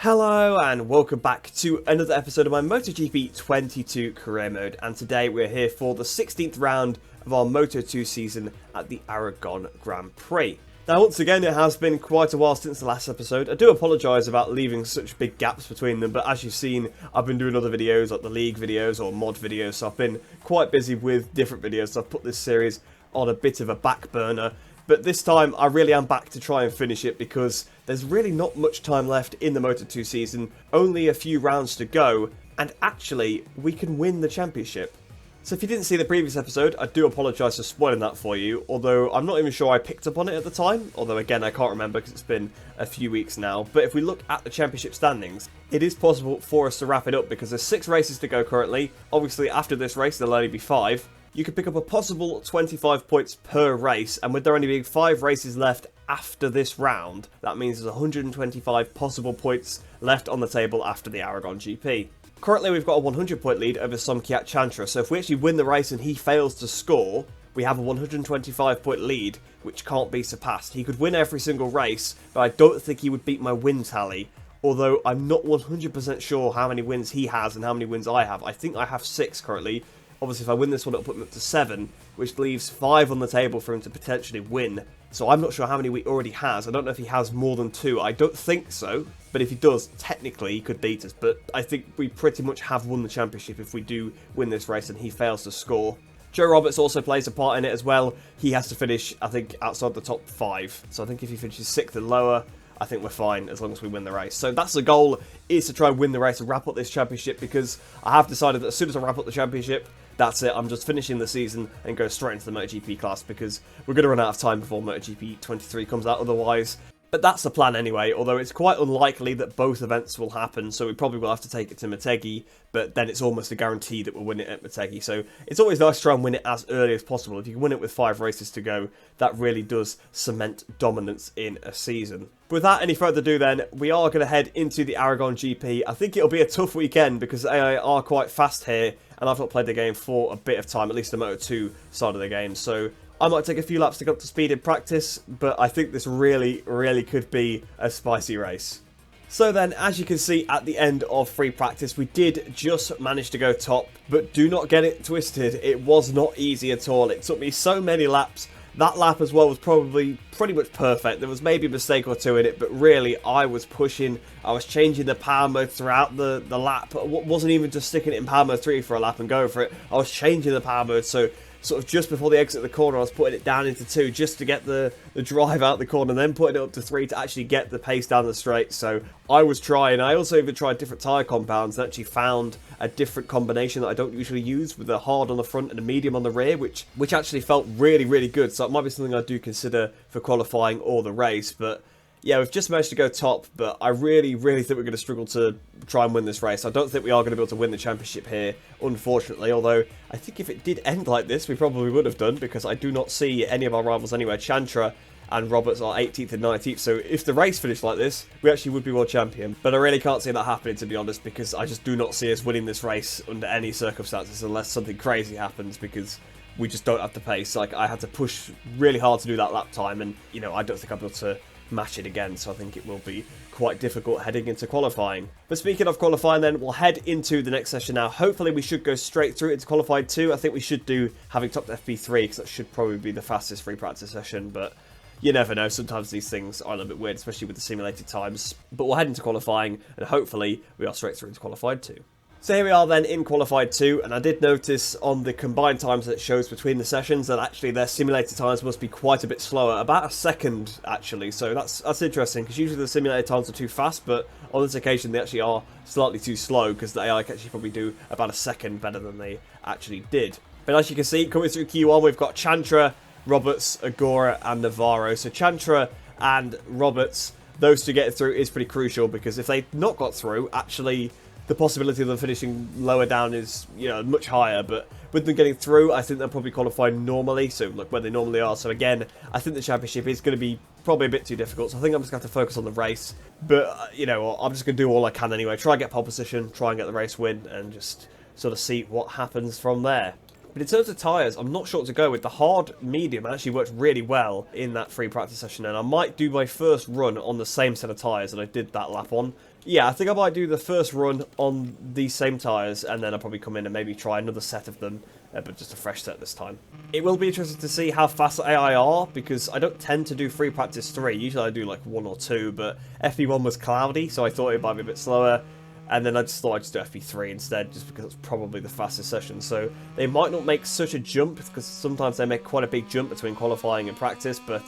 Hello and welcome back to another episode of my MotoGP 22 career mode, and today we're here for the 16th round of our Moto2 season at the Aragon Grand Prix. Now once again it has been quite a while since the last episode. I do apologise about leaving such big gaps between them, but as you've seen I've been doing other videos like the league videos or mod videos, so I've been quite busy with different videos, so I've put this series on a bit of a back burner. But this time I really am back to try and finish it because there's really not much time left in the Moto2 season, only a few rounds to go, and actually we can win the championship. So if you didn't see the previous episode, I do apologise for spoiling that for you, although I'm not even sure I picked up on it at the time, although again I can't remember because it's been a few weeks now. But if we look at the championship standings, it is possible for us to wrap it up because there's 6 races to go currently. Obviously after this race there'll only be 5. You could pick up a possible 25 points per race, and with there only being 5 races left after this round, that means there's 125 possible points left on the table after the Aragon GP. Currently we've got a 100 point lead over Somkiat Chantra, so if we actually win the race and he fails to score, we have a 125 point lead, which can't be surpassed. He could win every single race, but I don't think he would beat my win tally, although I'm not 100% sure how many wins he has and how many wins I have. I think I have 6 currently. Obviously, if I win this one, it'll put me up to 7, which leaves 5 on the table for him to potentially win. So I'm not sure how many he already has. I don't know if he has more than 2. I don't think so. But if he does, technically, he could beat us. But I think we pretty much have won the championship if we do win this race and he fails to score. Joe Roberts also plays a part in it as well. He has to finish, I think, outside the top 5. So I think if he finishes 6th and lower, I think we're fine as long as we win the race. So that's the goal, is to try and win the race and wrap up this championship, because I have decided that as soon as I wrap up the championship, that's it. I'm just finishing the season and go straight into the MotoGP class because we're going to run out of time before MotoGP 23 comes out otherwise. But that's the plan anyway, although it's quite unlikely that both events will happen, so we probably will have to take it to Motegi, but then it's almost a guarantee that we'll win it at Motegi. So it's always nice to try and win it as early as possible. If you can win it with 5 races to go, that really does cement dominance in a season. But without any further ado then, we are going to head into the Aragon GP. I think it'll be a tough weekend because AI are quite fast here, and I've not played the game for a bit of time, at least the Moto2 side of the game, so I might take a few laps to get up to speed in practice, but I think this really could be a spicy race. So then, as you can see at the end of free practice, we did just manage to go top, but do not get it twisted, it was not easy at all. It took me so many laps. That lap as well was probably pretty much perfect. There was maybe a mistake or 2 in it, but really I was pushing. I was changing the power mode throughout the lap. I wasn't even just sticking it in power mode 3 for a lap and going for it. I was changing the power mode, so sort of just before the exit of the corner I was putting it down into 2 just to get the drive out the corner, and then putting it up to 3 to actually get the pace down the straight. So I was trying. I also even tried different tyre compounds and actually found a different combination that I don't usually use, with a hard on the front and a medium on the rear, which actually felt really good. So it might be something I do consider for qualifying or the race. But yeah, we've just managed to go top, but I really think we're going to struggle to try and win this race. I don't think we are going to be able to win the championship here, unfortunately, although I think if it did end like this, we probably would have done, because I do not see any of our rivals anywhere. Chantra and Roberts are 18th and 19th, so if the race finished like this, we actually would be world champion. But I really can't see that happening, to be honest, because I just do not see us winning this race under any circumstances unless something crazy happens, because we just don't have the pace. Like, I had to push really hard to do that lap time, and, you know, I don't think I'll be able to match it again, so I think it will be quite difficult heading into qualifying. But speaking of qualifying then, we'll head into the next session now. Hopefully we should go straight through into qualified 2. I think we should do having topped FP3, because that should probably be the fastest free practice session, but you never know. Sometimes these things are a little bit weird, especially with the simulated times. But we'll head into qualifying, and hopefully we are straight through into qualified 2. So here we are then in qualified 2, and I did notice on the combined times that it shows between the sessions that actually their simulated times must be quite a bit slower, about a second actually, so that's interesting, because usually the simulated times are too fast, but on this occasion they actually are slightly too slow, because the AI can actually probably do about a second better than they actually did. But as you can see, coming through Q1 we've got Chantra, Roberts, Agora and Navarro. So Chantra and Roberts, those two getting through is pretty crucial, because if they'd not got through, actually the possibility of them finishing lower down is, you know, much higher. But with them getting through, I think they'll probably qualify normally, so like where they normally are. So again, I think the championship is going to be probably a bit too difficult, so I think I'm just going to have to focus on the race. But, you know, I'm just going to do all I can anyway. Try and get pole position, try and get the race win, and just sort of see what happens from there. But in terms of tyres, I'm not sure what to go with. The hard medium actually worked really well in that free practice session, and I might do my first run on the same set of tyres that I did that lap on. Yeah, I think I might do the first run on these same tyres, and then I'll probably come in and maybe try another set of them, but just a fresh set this time. It will be interesting to see how fast the AI are, because I don't tend to do free practice 3. Usually I do like 1 or 2, but FP1 was cloudy, so I thought it might be a bit slower. And then I just thought I'd just do FP3 instead, just because it's probably the fastest session. So they might not make such a jump, because sometimes they make quite a big jump between qualifying and practice, but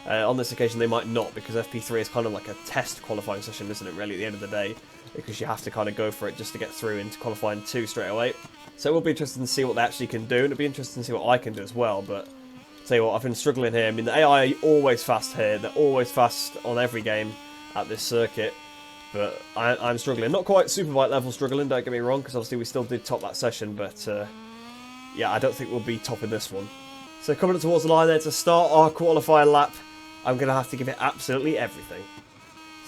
on this occasion they might not, because FP3 is kind of like a test qualifying session, isn't it, really, at the end of the day? Because you have to kind of go for it just to get through into qualifying 2 straight away. So it will be interesting to see what they actually can do, and it'll be interesting to see what I can do as well, but I'll tell you what, I've been struggling here. I mean, the AI are always fast here, they're always fast on every game at this circuit. But I'm struggling. Not quite Superbike level struggling, don't get me wrong, because obviously we still did top that session, but yeah, I don't think we'll be topping this one. So coming up towards the line there to start our qualifying lap, I'm going to have to give it absolutely everything.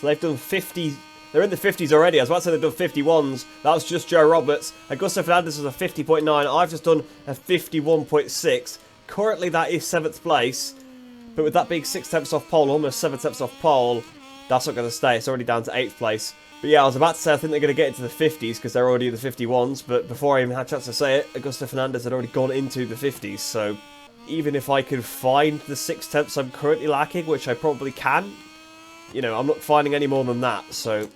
So they've done 50, they're in the 50s already. I was about to say they've done 51s. That was just Joe Roberts. Augusto Fernandez was a 50.9. I've just done a 51.6. Currently that is 7th place, but with that being 6 tenths off pole, almost 7 tenths off pole, that's not going to stay. It's already down to 8th place. But yeah, I was about to say I think they're going to get into the 50s because they're already in the 51s. But before I even had a chance to say it, Augusto Fernandez had already gone into the 50s. So even if I can find the 6 tenths I'm currently lacking, which I probably can, you know, I'm not finding any more than that. So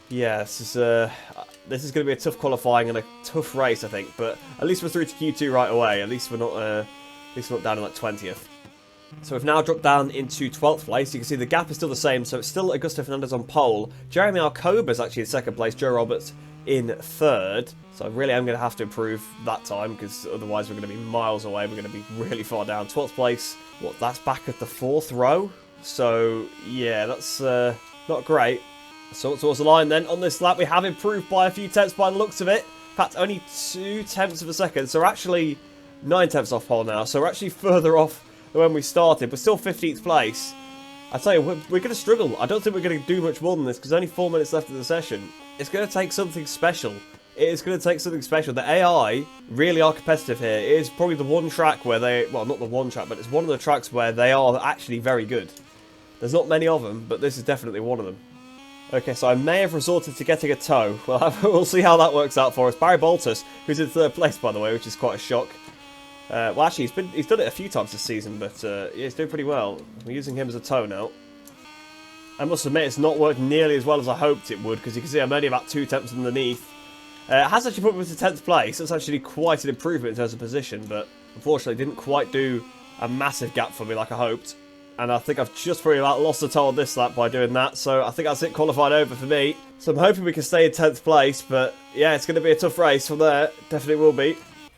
yeah, this is going to be a tough qualifying and a tough race, I think. But at least we're through to Q2 right away. At least we're not down in like 20th. So we've now dropped down into 12th place. You can see the gap is still the same, so it's still Augusto Fernandez on pole. Jeremy Arcoba is actually in 2nd place, Joe Roberts in 3rd. So I really am going to have to improve that time, because otherwise we're going to be miles away. We're going to be really far down. 12th place, what, that's back at the 4th row? So yeah, that's not great. So towards the line then, on this lap we have improved by a few tenths by the looks of it. In fact, only 2 tenths of a second, so we're actually 9 tenths off pole now. So we're actually further off when we started, but still 15th place. I tell you, we're going to struggle. I don't think we're going to do much more than this, because only 4 minutes left of the session. It's going to take something special. It is going to take something special. The AI really are competitive here. It is probably the one track where they, well, not the one track, but it's one of the tracks where they are actually very good. There's not many of them, but this is definitely one of them. Okay, so I may have resorted to getting a tow. Well, we'll see how that works out for us. Barry Boltus, who's in 3rd place, by the way, which is quite a shock. Well, actually, he's done it a few times this season, but yeah, he's doing pretty well. We're using him as a tow now. I must admit, it's not worked nearly as well as I hoped it would, because you can see I'm only about 2 tenths underneath. It has actually put me to 10th place. That's actually quite an improvement in terms of position, but unfortunately didn't quite do a massive gap for me like I hoped. And I think I've just pretty about lost the tow on this lap by doing that, so I think that's it, qualified over for me. So I'm hoping we can stay in 10th place, but yeah, it's going to be a tough race from there. Definitely will be.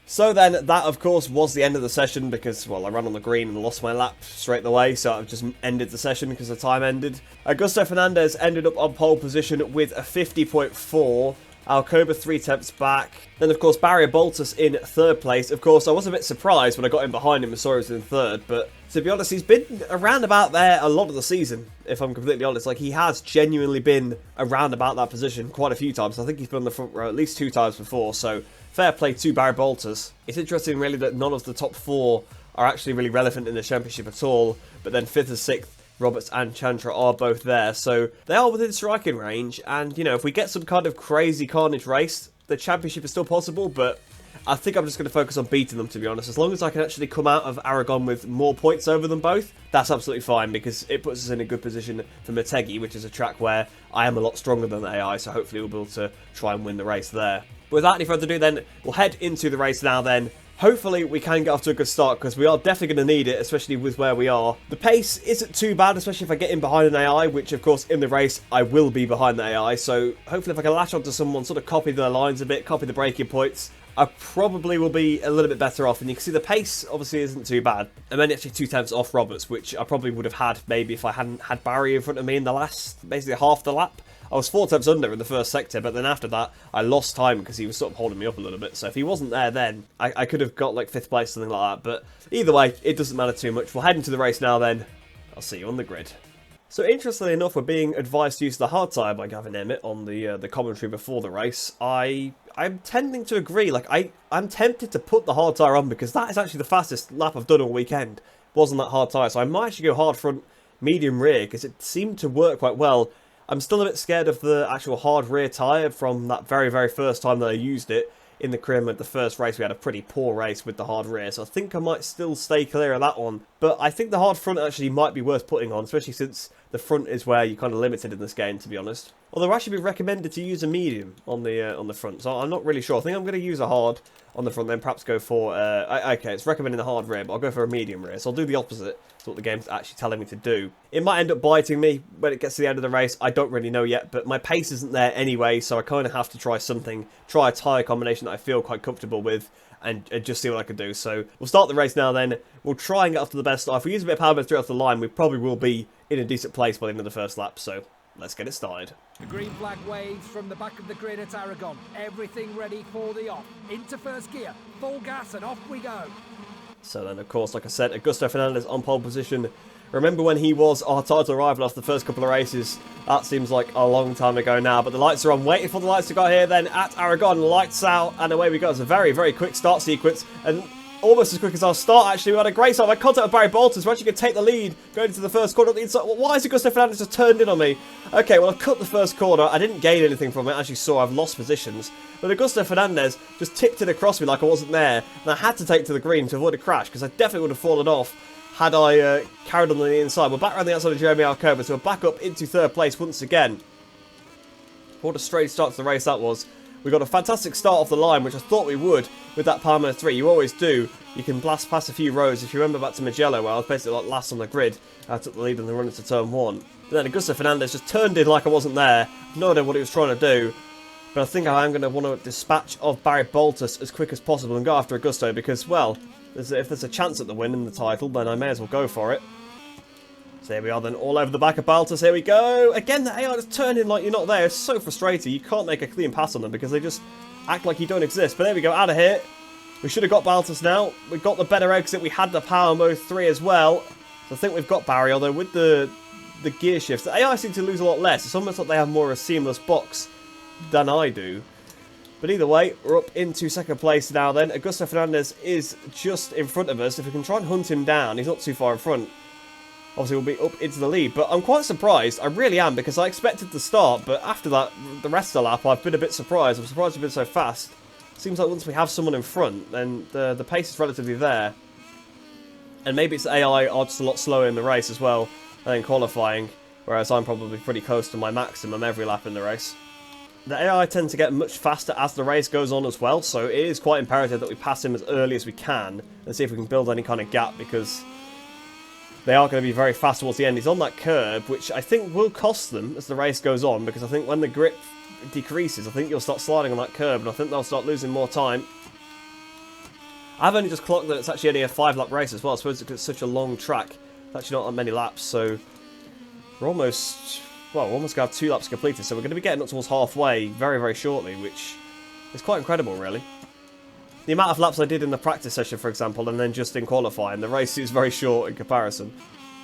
So then, that of course was the end of the session because, well, I ran on the green and lost my lap straight away, so I've just ended the session because the time ended. Augusto Fernandez ended up on pole position with a 50.4. Alcoba 3 tenths back. Then, of course, Barry Boltus in 3rd place. Of course, I was a bit surprised when I got in behind him and saw he was in 3rd, but to be honest, he's been around about there a lot of the season, if I'm completely honest. Like, he has genuinely been around about that position quite a few times. I think he's been on the front row at least 2 times before, so fair play to Barry Boltus. It's interesting, really, that none of the top 4 are actually really relevant in the championship at all, but then 5th and 6th, Roberts and Chantra are both there, so they are within striking range, and, you know, if we get some kind of crazy carnage race, the championship is still possible, but I think I'm just going to focus on beating them, to be honest. As long as I can actually come out of Aragon with more points over them both, that's absolutely fine, because it puts us in a good position for Motegi, which is a track where I am a lot stronger than the AI, so hopefully we'll be able to try and win the race there. But without any further ado then, we'll head into the race now then. Hopefully we can get off to a good start, because we are definitely going to need it, especially with where we are. The pace isn't too bad, especially if I get in behind an AI, which of course in the race I will be behind the AI, so hopefully if I can latch onto someone, sort of copy their lines a bit, copy the braking points, I probably will be a little bit better off. And you can see the pace obviously isn't too bad. I'm only actually 2 tenths off Roberts, which I probably would have had maybe if I hadn't had Barry in front of me in the last, basically half the lap. I was 4 tenths under in the first sector, but then after that, I lost time because he was sort of holding me up a little bit. So if he wasn't there then, I could have got like 5th place, something like that. But either way, it doesn't matter too much. We'll head into the race now then. I'll see you on the grid. So interestingly enough, we're being advised to use the hard tyre by Gavin Emmett on the commentary before the race. I I'm tending to agree. Like, I'm tempted to put the hard tyre on because that is actually the fastest lap I've done all weekend. Wasn't that hard tyre, so I might actually go hard front, medium rear because it seemed to work quite well. I'm still a bit scared of the actual hard rear tyre from that very, very first time that I used it in the career mode. The first race, we had a pretty poor race with the hard rear, so I think I might still stay clear of that one. But I think the hard front actually might be worth putting on, especially since the front is where you're kind of limited in this game, to be honest. Although I should be recommended to use a medium on the front, so I'm not really sure. I think I'm going to use a hard on the front, then perhaps go for... okay, it's recommending the hard rear, but I'll go for a medium rear, so I'll do the opposite. That's what the game's actually telling me to do. It might end up biting me when it gets to the end of the race. I don't really know yet, but my pace isn't there anyway, so I kind of have to try something, try a tyre combination that I feel quite comfortable with, and just see what I can do. So we'll start the race now then. We'll try and get off to the best start. If we use a bit of power mode through off the line, we probably will be in a decent place by the end of the first lap, so let's get it started. The green flag waves from the back of the grid at Aragon. Everything ready for the off. Into first gear, full gas, and off we go. So then, of course, like I said, Augusto Fernandez on pole position. Remember when he was our title rival after the first couple of races? That seems like a long time ago now, but the lights are on. Waiting for the lights to go here then at Aragon. Lights out, and away we go. It's a very, very quick start sequence, and almost as quick as our start, actually. We had a great start. I contact with Barry Bolton, so we're actually going to take the lead going into the first corner at the inside. Why is Augusto Fernandez just turned in on me? Okay, well, I've cut the first corner. I didn't gain anything from it. As you saw, I've lost positions. But Augusto Fernandez just tipped it across me like I wasn't there, and I had to take to the green to avoid a crash, because I definitely would have fallen off had I carried on the inside. We're back around the outside of Jeremy Alcoba, so we're back up into third place once again. What a strange start to the race that was. We got a fantastic start off the line, which I thought we would with that Palmer 3. You always do. You can blast past a few rows. If you remember back to Mugello, where I was basically like last on the grid, I took the lead in the run into turn 1. But then Augusto Fernandez just turned in like I wasn't there. No idea what he was trying to do. But I think I am going to want to dispatch of Barry Boltus as quick as possible and go after Augusto because, well, if there's a chance at the win in the title, then I may as well go for it. So here we are then, all over the back of Baltus. Here we go. Again, the AI just turned in like you're not there. It's so frustrating. You can't make a clean pass on them because they just act like you don't exist. But there we go, out of here. We should have got Baltus now. We've got the better exit. We had the Power Mode 3 as well. So I think we've got Barry, although with the gear shifts, the AI seem to lose a lot less. It's almost like they have more of a seamless box than I do. But either way, we're up into second place now then. Augusto Fernandez is just in front of us. If we can try and hunt him down, he's not too far in front. Obviously, we'll be up into the lead. But I'm quite surprised. I really am, because I expected to start. But after that, the rest of the lap, I've been a bit surprised. I'm surprised we've been so fast. Seems like once we have someone in front, then the pace is relatively there. And maybe it's the AI are just a lot slower in the race as well than in qualifying. Whereas I'm probably pretty close to my maximum every lap in the race. The AI tend to get much faster as the race goes on as well, so it is quite imperative that we pass him as early as we can and see if we can build any kind of gap, because they are going to be very fast towards the end. He's on that curb, which I think will cost them as the race goes on, because I think when the grip decreases, I think you'll start sliding on that curb, and I think they'll start losing more time. I've only just clocked that it's actually only a 5-lap race as well. I suppose it's such a long track. It's actually not that many laps, so we're almost... well, we're almost going to have 2 laps completed, so we're going to be getting up towards halfway very, very shortly, which is quite incredible, really. The amount of laps I did in the practice session, for example, and then just in qualifying, the race is very short in comparison.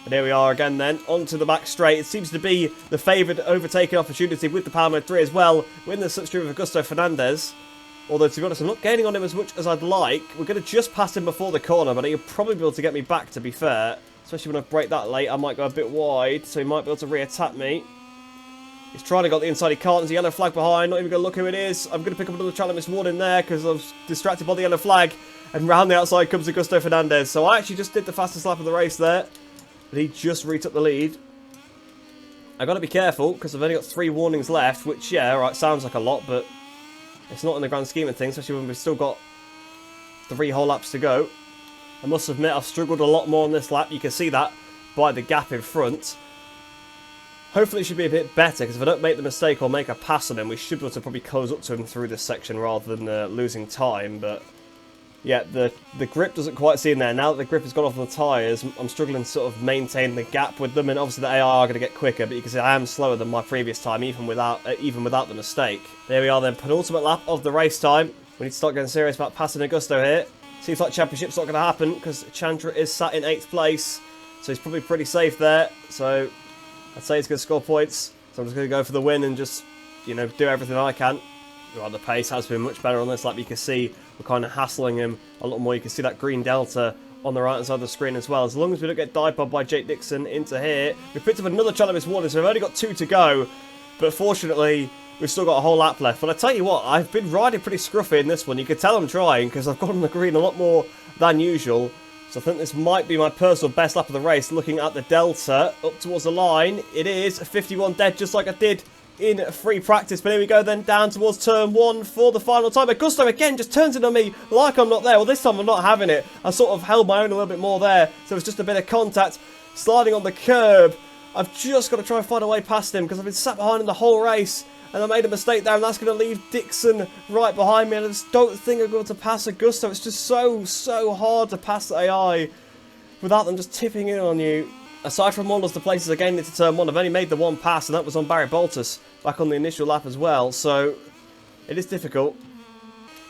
And here we are again then, onto the back straight. It seems to be the favoured overtaking opportunity with the Power Mode 3 as well. We're in the slipstream of Augusto Fernandez. Although, to be honest, I'm not gaining on him as much as I'd like. We're going to just pass him before the corner, but he'll probably be able to get me back, to be fair. Especially when I break that late, I might go a bit wide, so he might be able to re-attack me. He's trying to get the inside, he can't. There's a yellow flag behind, not even going to look who it is. I'm going to pick up another challenge warning there because I was distracted by the yellow flag. And round the outside comes Augusto Fernandez. So I actually just did the fastest lap of the race there. But he just retook the lead. I've got to be careful because I've only got 3 warnings left, which, yeah, alright, sounds like a lot, but it's not in the grand scheme of things, especially when we've still got 3 whole laps to go. I must admit, I've struggled a lot more on this lap. You can see that by the gap in front. Hopefully it should be a bit better, because if I don't make the mistake or make a pass on him, we should be able to probably close up to him through this section rather than losing time. But yeah, the grip doesn't quite see in there. Now that the grip has gone off the tyres, I'm struggling to sort of maintain the gap with them, and obviously the AI are going to get quicker, but you can see I am slower than my previous time, even without the mistake. There we are then, penultimate lap of the race time. We need to start getting serious about passing Augusto here. Seems like championship's not going to happen, because Chandra is sat in 8th place, so he's probably pretty safe there. So I'd say he's going to score points, so I'm just going to go for the win and just, you know, do everything I can. Well, the pace has been much better on this. Like you can see, we're kind of hassling him a lot more. You can see that green delta on the right hand side of the screen as well. As long as we don't get dive-bombed by Jake Dixon into here. We picked up another challenge warning, so we've only got 2 to go. But fortunately, we've still got a whole lap left. But I tell you what, I've been riding pretty scruffy in this one. You can tell I'm trying because I've got on the green a lot more than usual. So I think this might be my personal best lap of the race. Looking at the delta up towards the line, it is 51 dead, just like I did in free practice. But here we go then, down towards turn 1 for the final time. Augusto again just turns it on me like I'm not there. Well, this time I'm not having it. I sort of held my own a little bit more there, so it's just a bit of contact. Sliding on the curb. I've just got to try and find a way past him because I've been sat behind him the whole race. And I made a mistake there, and that's going to leave Dixon right behind me. And I just don't think I'm going to pass Augusto. It's just so hard to pass the AI without them just tipping in on you. Aside from all of the places I gained into turn 1, I've only made the one pass, and that was on Barry Boltus back on the initial lap as well. So it is difficult.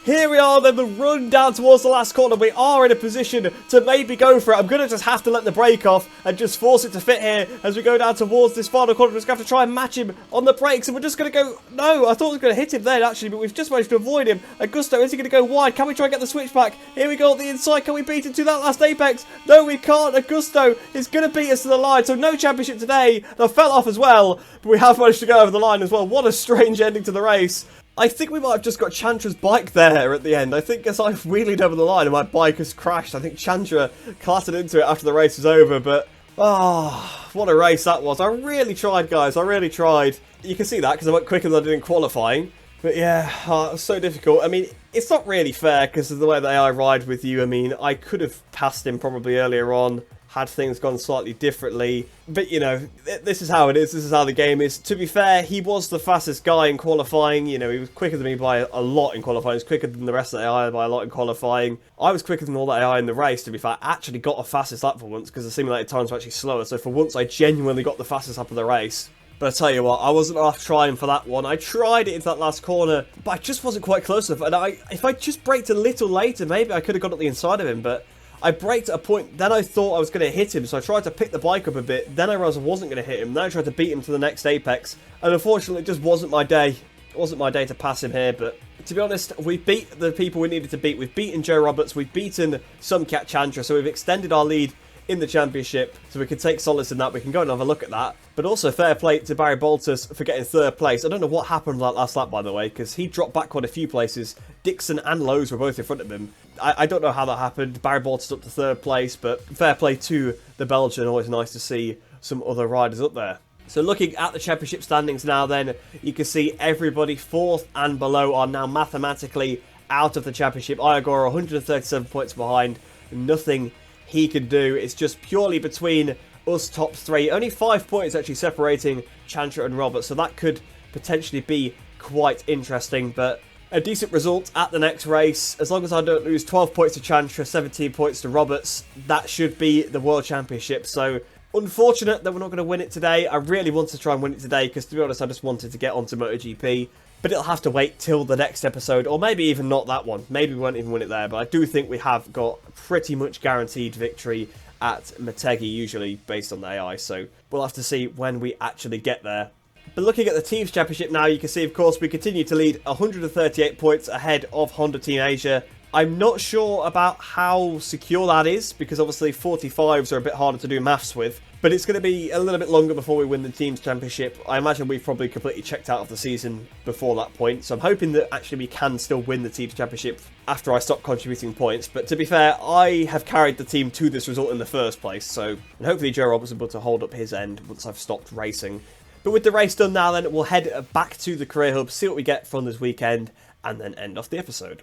Here we are then, the run down towards the last corner. We are in a position to maybe go for it. I'm going to just have to let the brake off and just force it to fit here as we go down towards this final corner. We're just going to have to try and match him on the brakes, and we're just going to go... No, I thought I was going to hit him then actually, but we've just managed to avoid him. Augusto, is he going to go wide? Can we try and get the switch back? Here we go on the inside. Can we beat him to that last apex? No, we can't. Augusto is going to beat us to the line, so no championship today. I fell off as well, but we have managed to go over the line as well. What a strange ending to the race. I think we might have just got Chantra's bike there at the end. I think as I wheelied over the line and my bike has crashed, I think Chantra clattered into it after the race was over. But, what a race that was. I really tried, guys. I really tried. You can see that because I went quicker than I did in qualifying. But yeah, it was so difficult. I mean, it's not really fair because of the way that I ride with you. I mean, I could have passed him probably earlier on had things gone slightly differently. But, you know, this is how it is. This is how the game is. To be fair, he was the fastest guy in qualifying. You know, he was quicker than me by a lot in qualifying. He was quicker than the rest of the AI by a lot in qualifying. I was quicker than all the AI in the race, to be fair. I actually got a fastest lap for once because the simulated times were actually slower. So for once, I genuinely got the fastest lap of the race. But I tell you what, I wasn't off trying for that one. I tried it into that last corner, but I just wasn't quite close enough. And if I just braked a little later, maybe I could have got at the inside of him, but I braked at a point, then I thought I was going to hit him, so I tried to pick the bike up a bit, then I realised I wasn't going to hit him, then I tried to beat him to the next apex, and unfortunately it just wasn't my day. It wasn't my day to pass him here, but to be honest, we beat the people we needed to beat. We've beaten Joe Roberts, we've beaten Sumcat Chantra, so we've extended our lead in the championship, so we can take solace in that. We can go and have a look at that. But also fair play to Barry Boltus for getting 3rd place. I don't know what happened that last lap, by the way, because he dropped back quite a few places. Dixon and Lowe's were both in front of him. I don't know how that happened. Barry Boltus up to 3rd place, but fair play to the Belgian. Always nice to see some other riders up there. So looking at the championship standings now then, you can see everybody 4th and below are now mathematically out of the championship. Iagora 137 points behind. Nothing he can do. It's just purely between us top 3. Only 5 points actually separating Chantra and Roberts, so that could potentially be quite interesting, but a decent result at the next race. As long as I don't lose 12 points to Chantra, 17 points to Roberts, that should be the World Championship. So unfortunate that we're not going to win it today. I really wanted to try and win it today because, to be honest, I just wanted to get onto MotoGP. But it'll have to wait till the next episode, or maybe even not that one. Maybe we won't even win it there, but I do think we have got pretty much guaranteed victory at Motegi, usually based on the AI, so we'll have to see when we actually get there. But looking at the Teams Championship now, you can see, of course, we continue to lead 138 points ahead of Honda Team Asia. I'm not sure about how secure that is, because obviously 45s are a bit harder to do maths with. But it's going to be a little bit longer before we win the Teams Championship. I imagine we've probably completely checked out of the season before that point. So I'm hoping that actually we can still win the Teams Championship after I stop contributing points. But to be fair, I have carried the team to this result in the first place. So and hopefully Joe Roberts will be able to hold up his end once I've stopped racing. But with the race done now then, we'll head back to the Career Hub, see what we get from this weekend, and then end off the episode.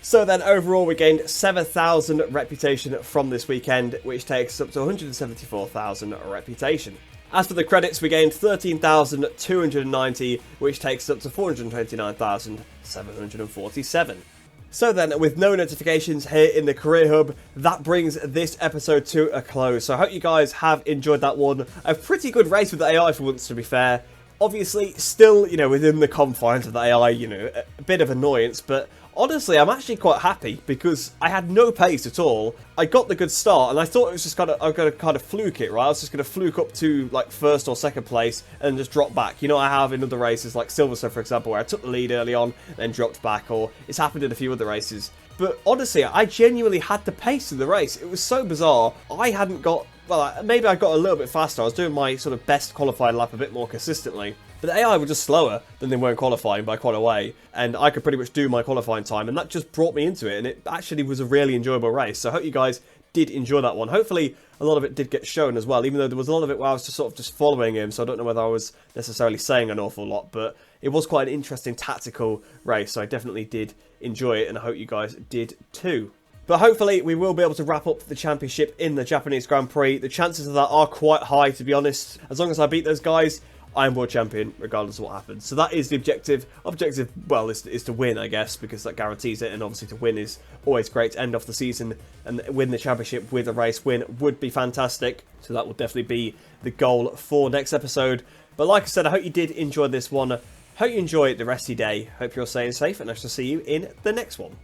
So then overall we gained 7,000 reputation from this weekend, which takes us up to 174,000 reputation. As for the credits, we gained 13,290, which takes us up to 429,747. So then, with no notifications here in the Career Hub, that brings this episode to a close. So I hope you guys have enjoyed that one. A pretty good race with the AI for once, to be fair. Obviously, still, within the confines of the AI, a bit of annoyance, but honestly, I'm actually quite happy because I had no pace at all. I got the good start and I thought it was just I'm going to kind of fluke it, right? I was just going to fluke up to like first or second place and just drop back. You know, I have in other races like Silverstone, for example, where I took the lead early on, then dropped back, or it's happened in a few other races. But honestly, I genuinely had the pace of the race. It was so bizarre. I hadn't got, well, maybe I got a little bit faster. I was doing my sort of best qualifying lap a bit more consistently. But the AI were just slower than they were in qualifying by quite a way. And I could pretty much do my qualifying time. And that just brought me into it. And it actually was a really enjoyable race. So I hope you guys did enjoy that one. Hopefully a lot of it did get shown as well. Even though there was a lot of it where I was just sort of just following him. So I don't know whether I was necessarily saying an awful lot. But it was quite an interesting tactical race. So I definitely did enjoy it. And I hope you guys did too. But hopefully we will be able to wrap up the championship in the Japanese Grand Prix. The chances of that are quite high, to be honest. As long as I beat those guys, I am world champion, regardless of what happens. So that is the objective. Objective, well, is to win, I guess, because that guarantees it. And obviously to win is always great. To end off the season and win the championship with a race win would be fantastic. So that will definitely be the goal for next episode. But like I said, I hope you did enjoy this one. Hope you enjoy the rest of your day. Hope you're staying safe, and I shall see you in the next one.